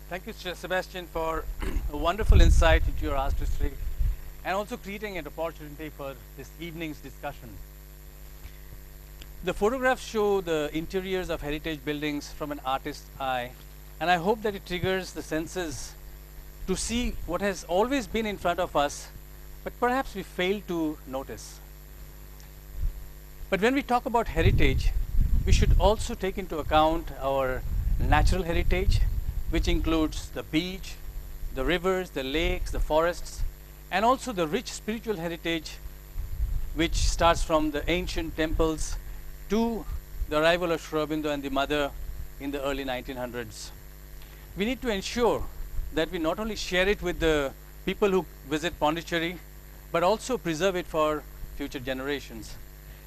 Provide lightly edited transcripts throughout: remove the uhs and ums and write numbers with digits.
Thank you, Sebastian, for a wonderful insight into your art history and also creating an opportunity for this evening's discussion. The photographs show the interiors of heritage buildings from an artist's eye, and I hope that it triggers the senses to see what has always been in front of us, but perhaps we fail to notice. But when we talk about heritage, we should also take into account our natural heritage, which includes the beach, the rivers, the lakes, the forests, and also the rich spiritual heritage, which starts from the ancient temples to the arrival of Sri Aurobindo and the mother in the early 1900s. We need to ensure that we not only share it with the people who visit Pondicherry, but also preserve it for future generations.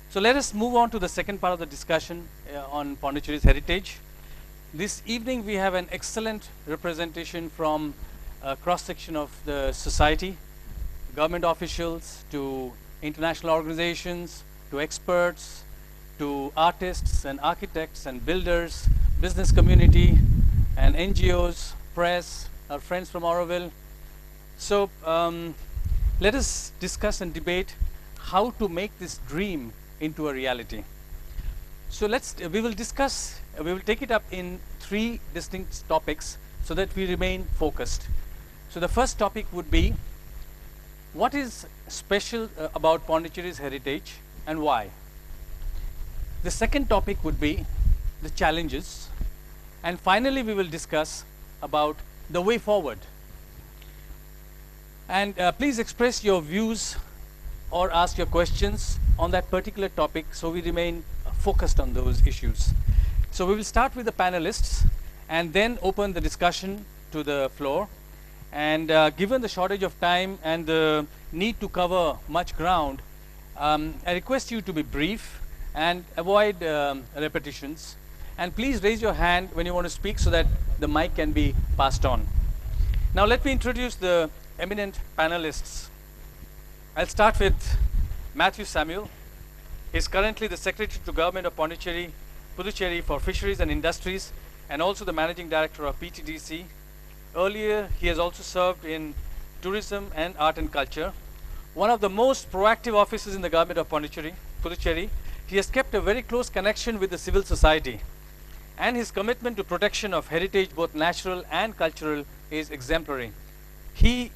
So let us move on to the second part of the discussion on Pondicherry's heritage. This evening we have an excellent representation from a cross-section of the society, government officials to international organizations, to experts, to artists and architects and builders, business community and NGOs, press, our friends from Auroville. So let us discuss and debate how to make this dream into a reality. So we will take it up in three distinct topics so that we remain focused. So the first topic would be, what is special about Pondicherry's heritage and why? The second topic would be the challenges. And finally, we will discuss about the way forward. And please express your views or ask your questions on that particular topic so we remain focused on those issues. So we will start with the panelists and then open the discussion to the floor. And given the shortage of time and the need to cover much ground, I request you to be brief and avoid repetitions. And please raise your hand when you want to speak so that the mic can be passed on. Now let me introduce the eminent panelists. I'll start with Matthew Samuel. He's currently the Secretary to Government of Puducherry for Fisheries and Industries and also the Managing Director of PTDC. Earlier, he has also served in tourism and art and culture. One of the most proactive officers in the government of Puducherry, he has kept a very close connection with the civil society. And his commitment to protection of heritage, both natural and cultural, is exemplary. He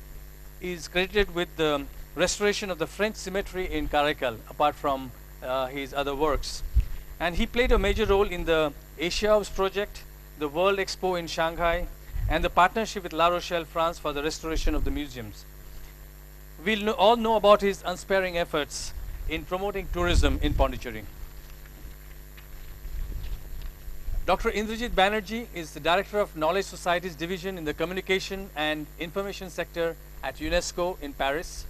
is credited with the restoration of the French cemetery in Karaikal, apart from his other works. And he played a major role in the Asia Hubs project, the World Expo in Shanghai, and the partnership with La Rochelle, France for the restoration of the museums. We all know about his unsparing efforts in promoting tourism in Pondicherry. Dr. Indrajit Banerjee is the Director of Knowledge Societies Division in the Communication and Information Sector at UNESCO in Paris.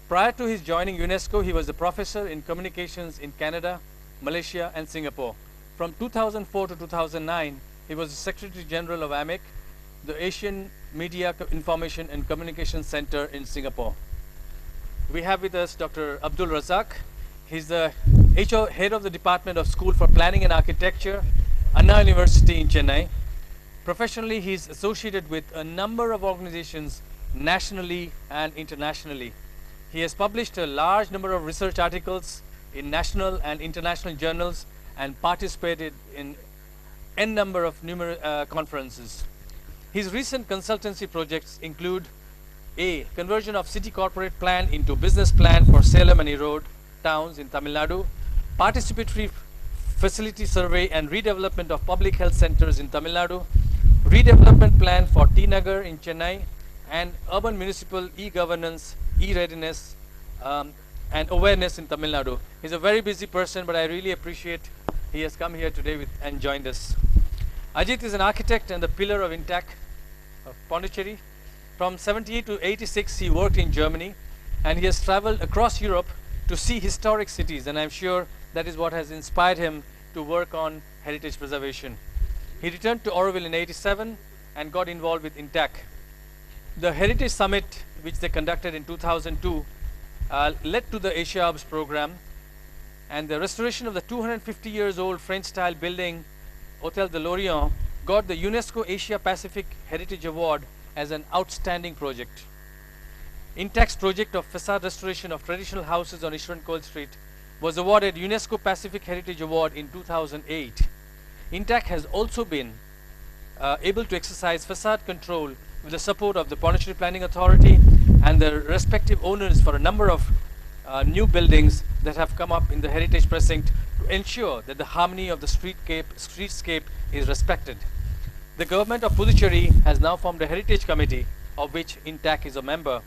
Prior to his joining UNESCO, he was a professor in communications in Canada, Malaysia, and Singapore. From 2004 to 2009, he was the Secretary General of AMIC, the Asian Media Information and Communication Center in Singapore. We have with us Dr. Abdul Razak. He's the head of the Department of School for Planning and Architecture, Anna University in Chennai. Professionally, he's associated with a number of organizations nationally and internationally. He has published a large number of research articles in national and international journals and participated in n number of numerous conferences. His recent consultancy projects include A. Conversion of city corporate plan into business plan for Salem and Erode towns in Tamil Nadu, participatory facility survey and redevelopment of public health centers in Tamil Nadu, redevelopment plan for T Nagar in Chennai, and urban municipal e-governance, e-readiness, and awareness in Tamil Nadu. He's a very busy person, but I really appreciate he has come here today and joined us. Ajit is an architect and the pillar of INTAC of Pondicherry. From 78 to 86, he worked in Germany, and he has traveled across Europe to see historic cities, and I'm sure that is what has inspired him to work on heritage preservation. He returned to Auroville in 87 and got involved with INTAC. The Heritage Summit, which they conducted in 2002, led to the Asia Hubs program, and the restoration of the 250 years old French style building Hôtel de Lorient got the UNESCO Asia Pacific Heritage Award as an outstanding project. Intact's project of facade restoration of traditional houses on Ishran Cole Street was awarded UNESCO Pacific Heritage Award in 2008. Intact has also been able to exercise facade control with the support of the Pondicherry Planning Authority and the respective owners for a number of new buildings that have come up in the heritage precinct to ensure that the harmony of the streetscape is respected. The government of Pondicherry has now formed a heritage committee of which Intact is a member.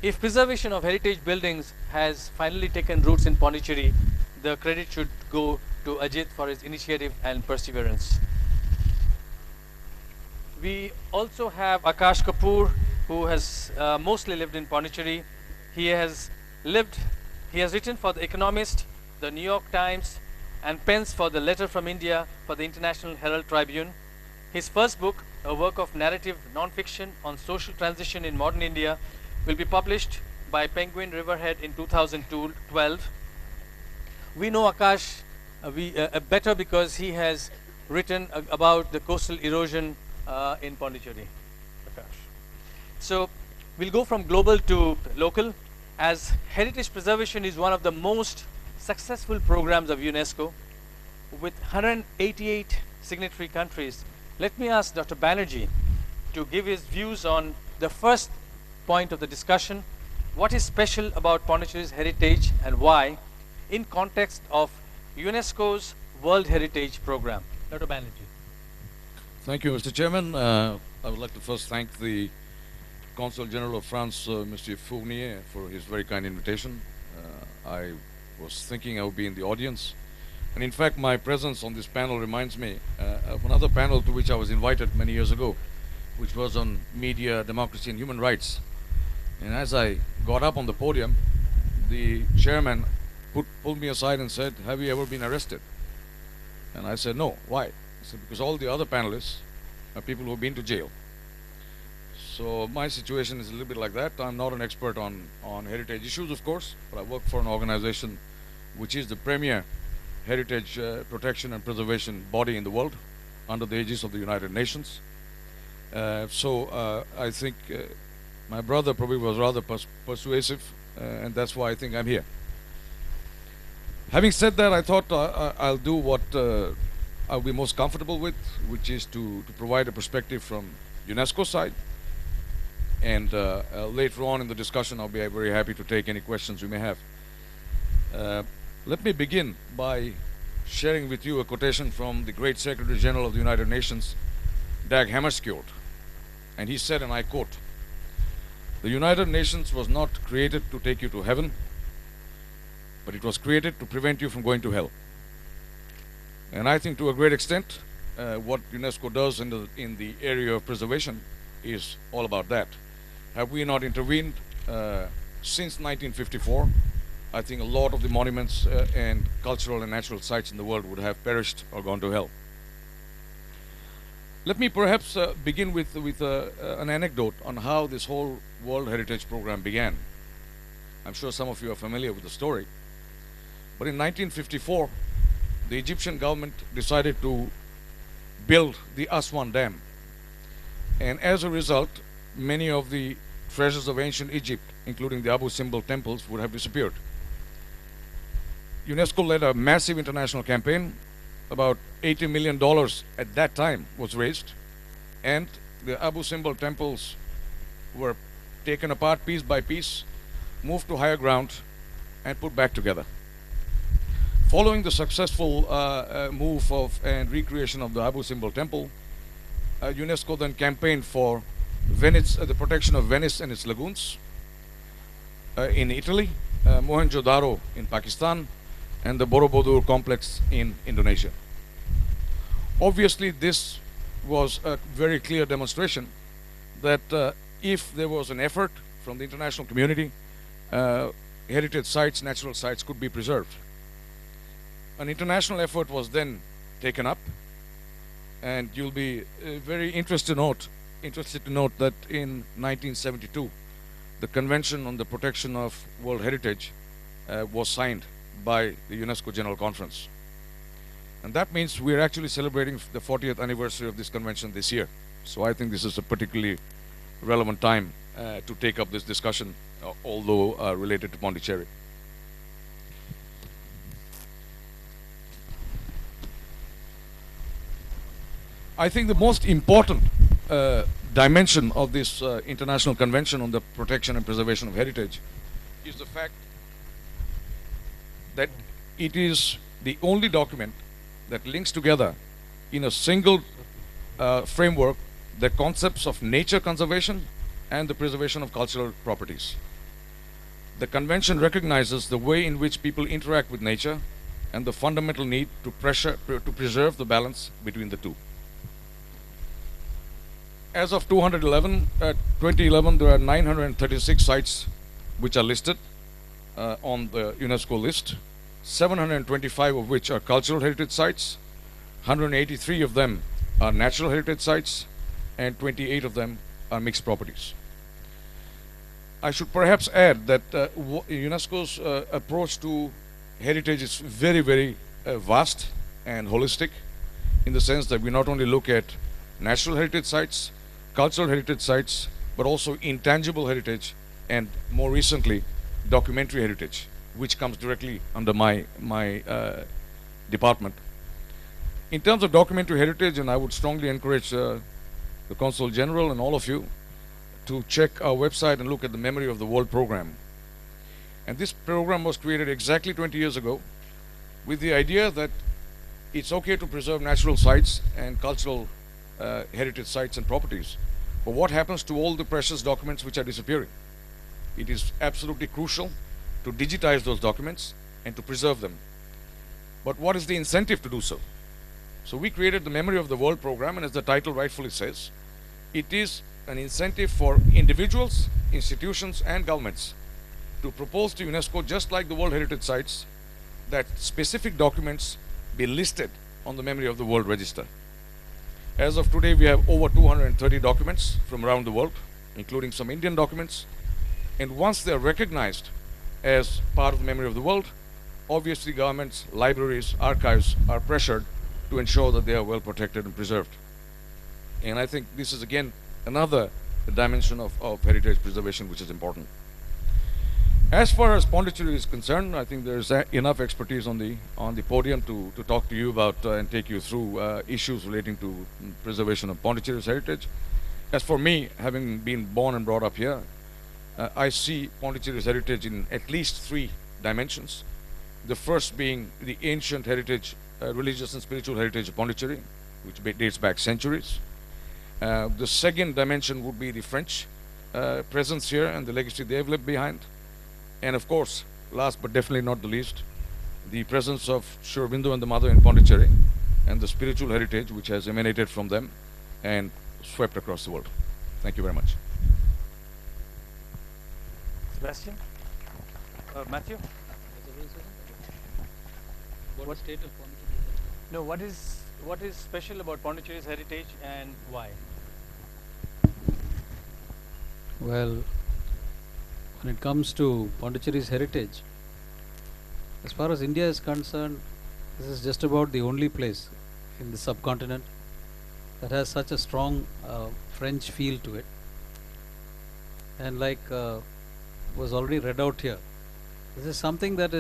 If preservation of heritage buildings has finally taken roots in Pondicherry, the credit should go to Ajit for his initiative and perseverance. We also have Akash Kapoor, who has mostly lived in Pondicherry. He has written for The Economist, The New York Times, and pens for the Letter from India for the International Herald Tribune. His first book, a work of narrative non-fiction on social transition in modern India, will be published by Penguin Riverhead in 2012. We know Akash better because he has written about the coastal erosion in Pondicherry. Akash. So we'll go from global to local, as heritage preservation is one of the most successful programs of UNESCO with 188 signatory countries. Let me ask Dr. Banerjee to give his views on the first point of the discussion. What is special about Pondicherry's heritage and why in context of UNESCO's World Heritage Program? Dr. Banerjee. Thank you, Mr. Chairman. I would like to first thank the Consul General of France, Mr. Fournier, for his very kind invitation. I was thinking I would be in the audience. And in fact, my presence on this panel reminds me of another panel to which I was invited many years ago, which was on media, democracy, and human rights. And as I got up on the podium, the chairman pulled me aside and said, "Have you ever been arrested?" And I said, "No." Why? He said, "Because all the other panelists are people who have been to jail." So my situation is a little bit like that. I'm not an expert on heritage issues, of course, but I work for an organization which is the premier heritage protection and preservation body in the world under the aegis of the United Nations. I think my brother probably was rather persuasive, and that's why I think I'm here. Having said that, I thought I'll do what I'll be most comfortable with, which is to provide a perspective from UNESCO's side. And later on in the discussion, I'll be very happy to take any questions you may have. Let me begin by sharing with you a quotation from the great Secretary General of the United Nations, Dag Hammarskjöld. And he said, and I quote, "The United Nations was not created to take you to heaven, but it was created to prevent you from going to hell." And I think to a great extent, what UNESCO does in the area of preservation is all about that. Have we not intervened since 1954? I think a lot of the monuments and cultural and natural sites in the world would have perished or gone to hell. Let me perhaps begin with an anecdote on how this whole World Heritage Program began. I'm sure some of you are familiar with the story. But in 1954, the Egyptian government decided to build the Aswan Dam. And as a result, many of the treasures of ancient Egypt, including the Abu Simbel temples, would have disappeared. UNESCO led a massive international campaign. About $80 million at that time was raised, and the Abu Simbel temples were taken apart piece by piece, moved to higher ground, and put back together. Following the successful move of and recreation of the Abu Simbel temple, UNESCO then campaigned for Venice, the protection of Venice and its lagoons in Italy, Mohenjo-Daro in Pakistan, and the Borobudur complex in Indonesia. Obviously, this was a very clear demonstration that if there was an effort from the international community, heritage sites, natural sites could be preserved. An international effort was then taken up, and you'll be very interested to note that in 1972, the Convention on the Protection of World Heritage was signed by the UNESCO General Conference. And that means we're actually celebrating the 40th anniversary of this convention this year. So I think this is a particularly relevant time to take up this discussion, although related to Pondicherry. I think the most important dimension of this international convention on the protection and preservation of heritage is the fact that it is the only document that links together in a single framework the concepts of nature conservation and the preservation of cultural properties. The convention recognizes the way in which people interact with nature and the fundamental need to preserve the balance between the two. As of 2011, there are 936 sites which are listed on the UNESCO list, 725 of which are cultural heritage sites, 183 of them are natural heritage sites, and 28 of them are mixed properties. I should perhaps add that UNESCO's approach to heritage is very, very vast and holistic, in the sense that we not only look at natural heritage sites, cultural heritage sites, but also intangible heritage, and more recently, documentary heritage, which comes directly under my department. In terms of documentary heritage, and I would strongly encourage the Consul General and all of you to check our website and look at the Memory of the World program. And this program was created exactly 20 years ago with the idea that it's okay to preserve natural sites and cultural heritage sites and properties. But what happens to all the precious documents which are disappearing? It is absolutely crucial to digitize those documents and to preserve them. But what is the incentive to do so? So we created the Memory of the World program, and as the title rightfully says, it is an incentive for individuals, institutions, and governments to propose to UNESCO, just like the World Heritage Sites, that specific documents be listed on the Memory of the World Register. As of today, we have over 230 documents from around the world, including some Indian documents. And once they're recognized as part of the Memory of the World, obviously governments, libraries, archives are pressured to ensure that they are well protected and preserved. And I think this is again another dimension of heritage preservation which is important. As far as Pondicherry is concerned, I think there's enough expertise on the podium to talk to you about and take you through issues relating to preservation of Pondicherry's heritage. As for me, having been born and brought up here, I see Pondicherry's heritage in at least three dimensions. The first being the ancient heritage, religious and spiritual heritage of Pondicherry, which dates back centuries. The second dimension would be the French presence here and the legacy they've left behind. And of course, last but definitely not the least, the presence of Sri Aurobindo and the Mother in Pondicherry and the spiritual heritage which has emanated from them and swept across the world. Thank you very much. Sebastian? Matthew? What state of Pondicherry? No, what is special about Pondicherry's heritage and why? Well, when it comes to Pondicherry's heritage, as far as India is concerned, this is just about the only place in the subcontinent that has such a strong French feel to it. And like was already read out here, this is something that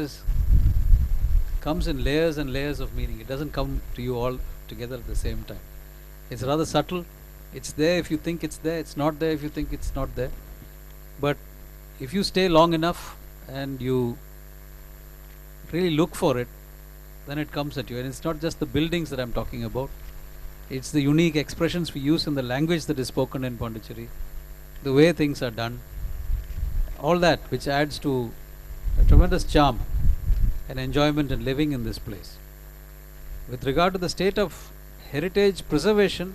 comes in layers and layers of meaning. It doesn't come to you all together at the same time. It's rather subtle. It's there if you think it's there. It's not there if you think it's not there. But if you stay long enough and you really look for it, then it comes at you. And it's not just the buildings that I'm talking about. It's the unique expressions we use in the language that is spoken in Pondicherry, the way things are done, all that which adds to a tremendous charm and enjoyment in living in this place. With regard to the state of heritage preservation,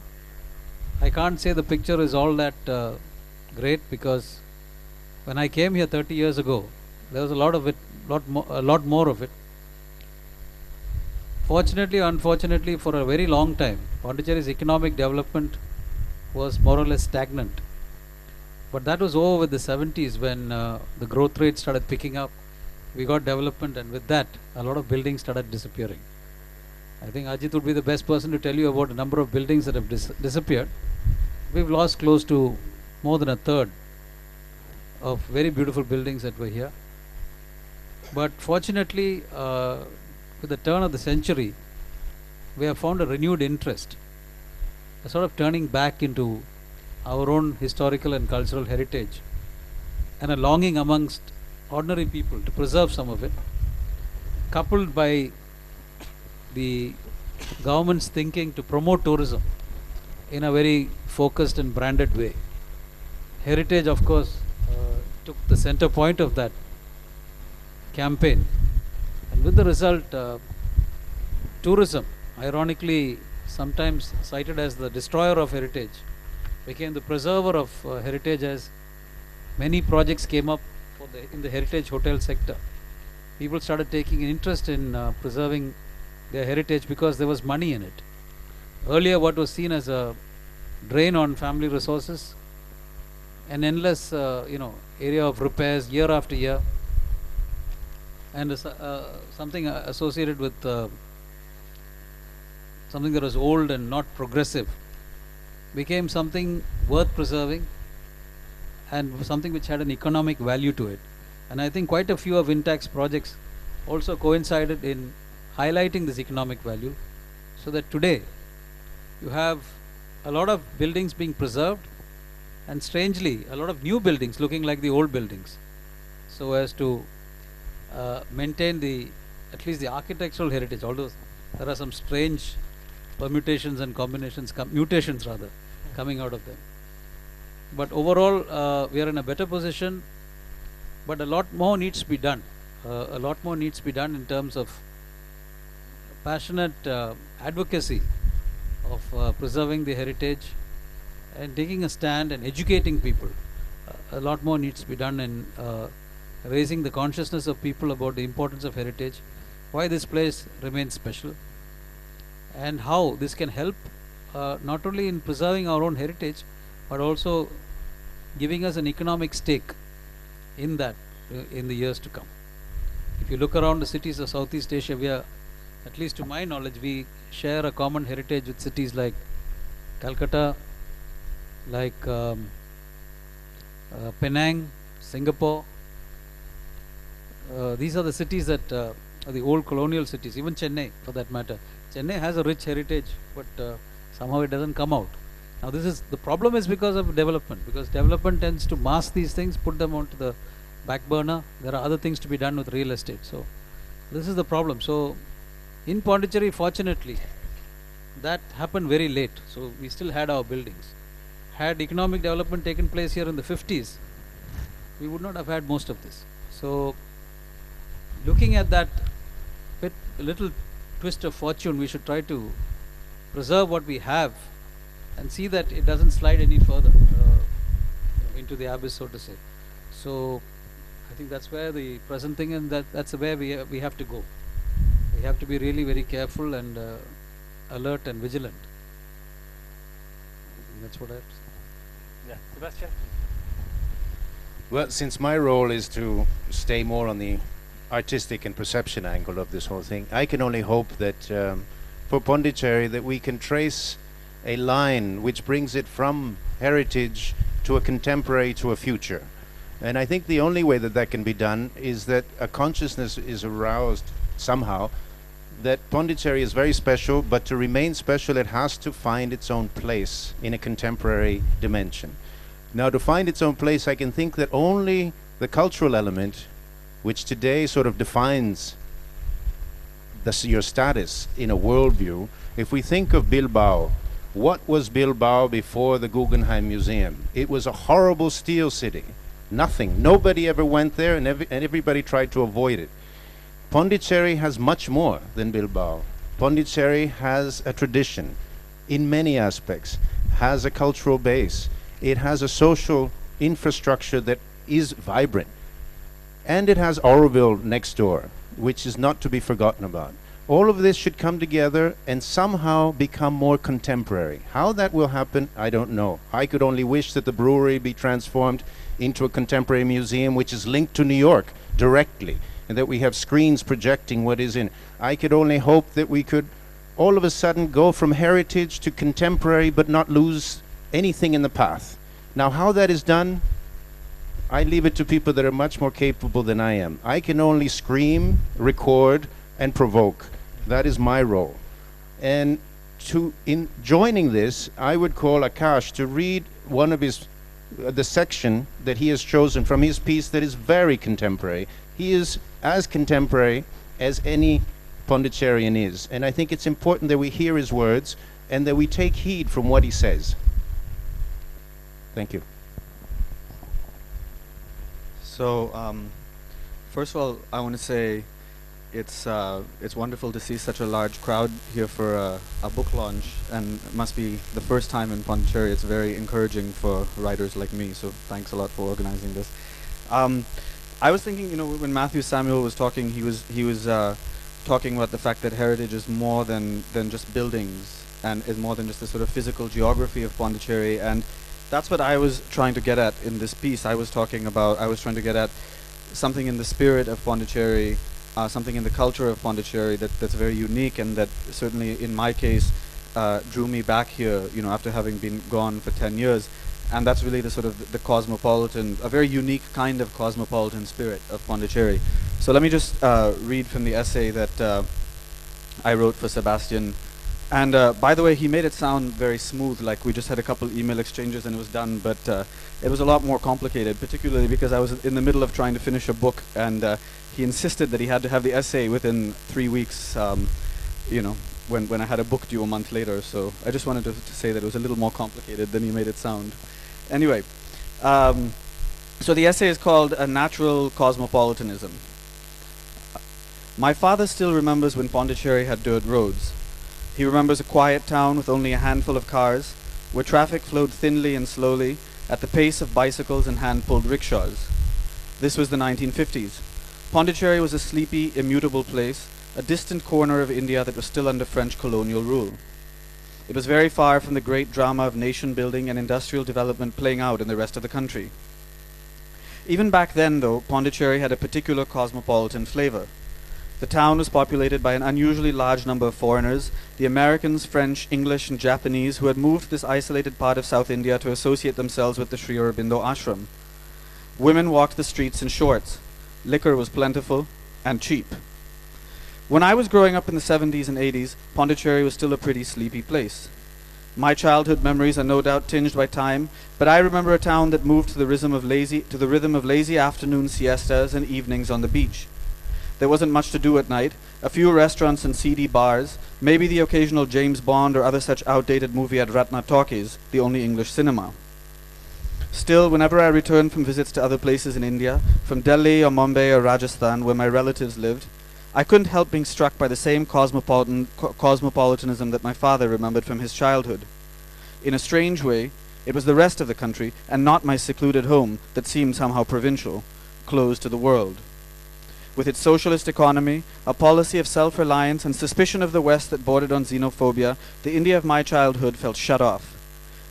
I can't say the picture is all that great, because when I came here 30 years ago, there was a lot of it, a lot more of it. Fortunately or unfortunately, for a very long time, Pondicherry's economic development was more or less stagnant. But that was over with the 70s when the growth rate started picking up. We got development, and with that, a lot of buildings started disappearing. I think Ajit would be the best person to tell you about a number of buildings that have disappeared. We've lost close to more than a third of very beautiful buildings that were here. But fortunately, with the turn of the century, we have found a renewed interest, a sort of turning back into our own historical and cultural heritage, and a longing amongst ordinary people to preserve some of it, coupled by the government's thinking to promote tourism in a very focused and branded way. Heritage, of course, took the center point of that campaign, and with the result, tourism, ironically sometimes cited as the destroyer of heritage, became the preserver of heritage, as many projects came up in the heritage hotel sector. People started taking an interest in preserving their heritage because there was money in it. Earlier, what was seen as a drain on family resources, an endless area of repairs year after year, and something associated with something that was old and not progressive, became something worth preserving and something which had an economic value to it. And I think quite a few of Intact's projects also coincided in highlighting this economic value, so that today you have a lot of buildings being preserved, and strangely a lot of new buildings looking like the old buildings, so as to maintain at least the architectural heritage, although there are some strange permutations and combinations, mutations rather, coming out of them. But overall, we are in a better position, but a lot more needs to be done. A lot more needs to be done in terms of passionate advocacy of preserving the heritage and taking a stand and educating people. A lot more needs to be done in raising the consciousness of people about the importance of heritage, why this place remains special, and how this can help not only in preserving our own heritage, but also giving us an economic stake in that in the years to come. If you look around the cities of Southeast Asia, we are, at least to my knowledge, we share a common heritage with cities like Calcutta, like Penang, Singapore. These are the cities that are the old colonial cities, even Chennai for that matter. Chennai has a rich heritage, but somehow it doesn't come out. Now the problem is because of development, because development tends to mask these things, put them onto the back burner. There are other things to be done with real estate. So this is the problem. So in Pondicherry, fortunately, that happened very late. So we still had our buildings. Had economic development taken place here in the 50s, we would not have had most of this. So looking at that little twist of fortune, we should try to preserve what we have and see that it doesn't slide any further into the abyss, so to say. So I think that's where the present thing, and that's where we have to go. We have to be really very careful and alert and vigilant. That's what I have to say. Yeah, Sebastian. Well, since my role is to stay more on the artistic and perception angle of this whole thing, I can only hope that for Pondicherry that we can trace a line which brings it from heritage to a contemporary to a future. And I think the only way that that can be done is that a consciousness is aroused somehow that Pondicherry is very special, but to remain special it has to find its own place in a contemporary dimension. Now, to find its own place, I can think that only the cultural element, which today sort of defines your status in a worldview. If we think of Bilbao, what was Bilbao before the Guggenheim Museum? It was a horrible steel city. Nothing. Nobody ever went there, and everybody tried to avoid it. Pondicherry has much more than Bilbao. Pondicherry has a tradition in many aspects, has a cultural base. It has a social infrastructure that is vibrant. And it has Auroville next door, which is not to be forgotten about. All of this should come together and somehow become more contemporary. How that will happen, I don't know. I could only wish that the brewery be transformed into a contemporary museum which is linked to New York directly, and that we have screens projecting what is in. I could only hope that we could all of a sudden go from heritage to contemporary but not lose anything in the path. Now, how that is done, I leave it to people that are much more capable than I am. I can only scream, record, and provoke. That is my role. And in joining this, I would call Akash to read one of his, the section that he has chosen from his piece that is very contemporary. He is as contemporary as any Pondicherryan is. And I think it's important that we hear his words and that we take heed from what he says. Thank you. So, first of all, I want to say it's wonderful to see such a large crowd here for a book launch, and it must be the first time in Pondicherry. It's very encouraging for writers like me, so thanks a lot for organizing this. I was thinking, you know, when Matthew Samuel was talking, he was talking about the fact that heritage is more than just buildings, and is more than just the sort of physical geography of Pondicherry, and that's what I was trying to get at in this piece. I was trying to get at something in the spirit of Pondicherry, something in the culture of Pondicherry that's very unique, and that certainly in my case drew me back here, you know, after having been gone for 10 years. And that's really the sort of the cosmopolitan, a very unique kind of cosmopolitan spirit of Pondicherry. So let me just read from the essay that I wrote for Sebastian. And by the way, he made it sound very smooth, like we just had a couple email exchanges and it was done, but it was a lot more complicated, particularly because I was in the middle of trying to finish a book, and he insisted that he had to have the essay within 3 weeks, you know, when I had a book due a month later. So I just wanted to say that it was a little more complicated than he made it sound. Anyway, so the essay is called A Natural Cosmopolitanism. My father still remembers when Pondicherry had dirt roads. He remembers a quiet town with only a handful of cars, where traffic flowed thinly and slowly at the pace of bicycles and hand-pulled rickshaws. This was the 1950s. Pondicherry was a sleepy, immutable place, a distant corner of India that was still under French colonial rule. It was very far from the great drama of nation-building and industrial development playing out in the rest of the country. Even back then, though, Pondicherry had a particular cosmopolitan flavor. The town was populated by an unusually large number of foreigners, the Americans, French, English, and Japanese, who had moved to this isolated part of South India to associate themselves with the Sri Aurobindo ashram. Women walked the streets in shorts. Liquor was plentiful and cheap. When I was growing up in the 70s and 80s, Pondicherry was still a pretty sleepy place. My childhood memories are no doubt tinged by time, but I remember a town that moved to the rhythm of lazy afternoon siestas and evenings on the beach. There wasn't much to do at night, a few restaurants and seedy bars, maybe the occasional James Bond or other such outdated movie at Ratna Talkies, the only English cinema. Still, whenever I returned from visits to other places in India, from Delhi or Mumbai or Rajasthan, where my relatives lived, I couldn't help being struck by the same cosmopolitanism that my father remembered from his childhood. In a strange way, it was the rest of the country, and not my secluded home, that seemed somehow provincial, closed to the world. With its socialist economy, a policy of self-reliance, and suspicion of the West that bordered on xenophobia, the India of my childhood felt shut off.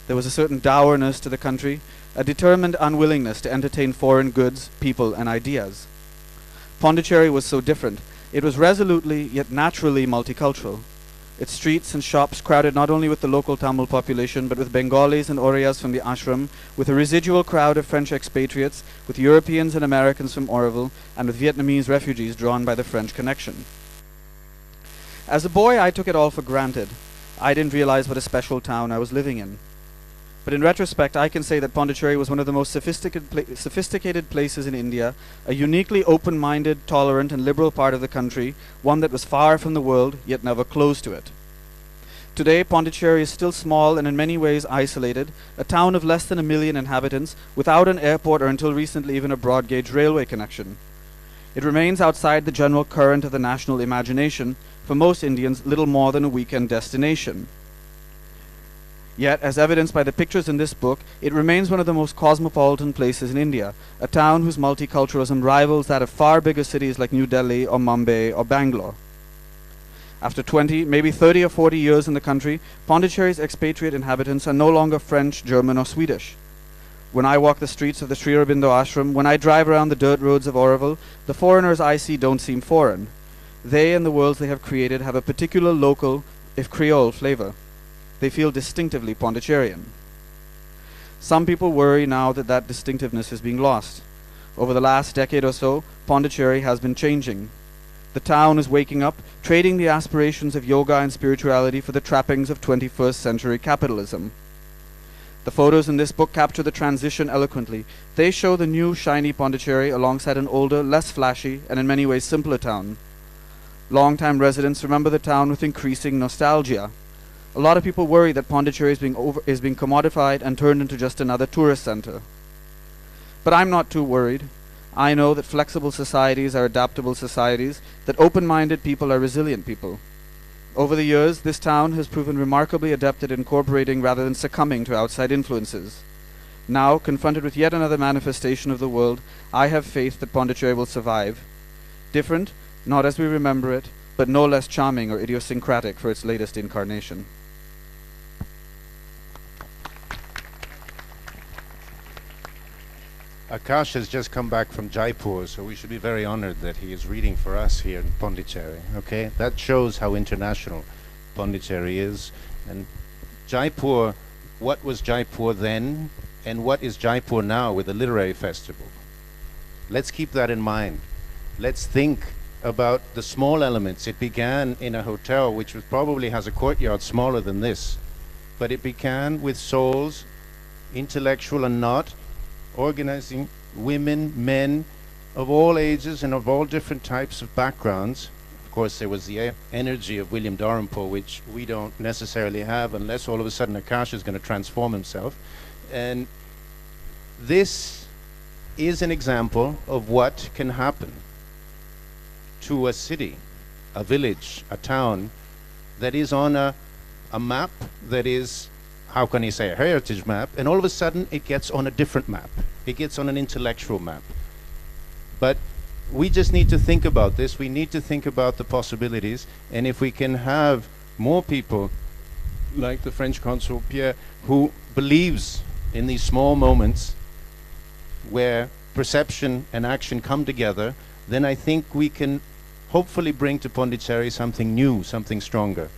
There was a certain dourness to the country, a determined unwillingness to entertain foreign goods, people, and ideas. Pondicherry was so different. It was resolutely, yet naturally multicultural. Its streets and shops crowded not only with the local Tamil population, but with Bengalis and Orias from the ashram, with a residual crowd of French expatriates, with Europeans and Americans from Oroville, and with Vietnamese refugees drawn by the French connection. As a boy, I took it all for granted. I didn't realize what a special town I was living in. But in retrospect, I can say that Pondicherry was one of the most sophisticated places in India, a uniquely open-minded, tolerant, and liberal part of the country, one that was far from the world, yet never close to it. Today, Pondicherry is still small and in many ways isolated, a town of less than 1 million inhabitants, without an airport or until recently even a broad-gauge railway connection. It remains outside the general current of the national imagination, for most Indians little more than a weekend destination. Yet, as evidenced by the pictures in this book, it remains one of the most cosmopolitan places in India, a town whose multiculturalism rivals that of far bigger cities like New Delhi or Mumbai or Bangalore. After 20, maybe 30 or 40 years in the country, Pondicherry's expatriate inhabitants are no longer French, German, or Swedish. When I walk the streets of the Sri Aurobindo ashram, when I drive around the dirt roads of Oroville, the foreigners I see don't seem foreign. They and the worlds they have created have a particular local, if Creole flavor. They feel distinctively Pondicherrian. Some people worry now that that distinctiveness is being lost. Over the last decade or so, Pondicherry has been changing. The town is waking up, trading the aspirations of yoga and spirituality for the trappings of 21st century capitalism. The photos in this book capture the transition eloquently. They show the new, shiny Pondicherry alongside an older, less flashy, and in many ways simpler town. Long-time residents remember the town with increasing nostalgia. A lot of people worry that Pondicherry is being commodified and turned into just another tourist center. But I'm not too worried. I know that flexible societies are adaptable societies, that open-minded people are resilient people. Over the years, this town has proven remarkably adept at incorporating rather than succumbing to outside influences. Now, confronted with yet another manifestation of the world, I have faith that Pondicherry will survive. Different, not as we remember it, but no less charming or idiosyncratic for its latest incarnation. Akash has just come back from Jaipur, so we should be very honored that he is reading for us here in Pondicherry. Okay, that shows how international Pondicherry is. And Jaipur, what was Jaipur then, and what is Jaipur now with the literary festival? Let's keep that in mind. Let's think about the small elements. It began in a hotel which probably has a courtyard smaller than this, but it began with souls, intellectual and not, organizing women, men of all ages and of all different types of backgrounds. Of course, there was the energy of William Dalrymple, which we don't necessarily have unless all of a sudden Akash is going to transform himself. And this is an example of what can happen to a city, a village, a town that is on a map that is, how can you say, a heritage map, and all of a sudden it gets on a different map. It gets on an intellectual map. But we just need to think about this. We need to think about the possibilities, and if we can have more people like the French consul Pierre, who believes in these small moments where perception and action come together, then I think we can hopefully bring to Pondicherry something new, something stronger.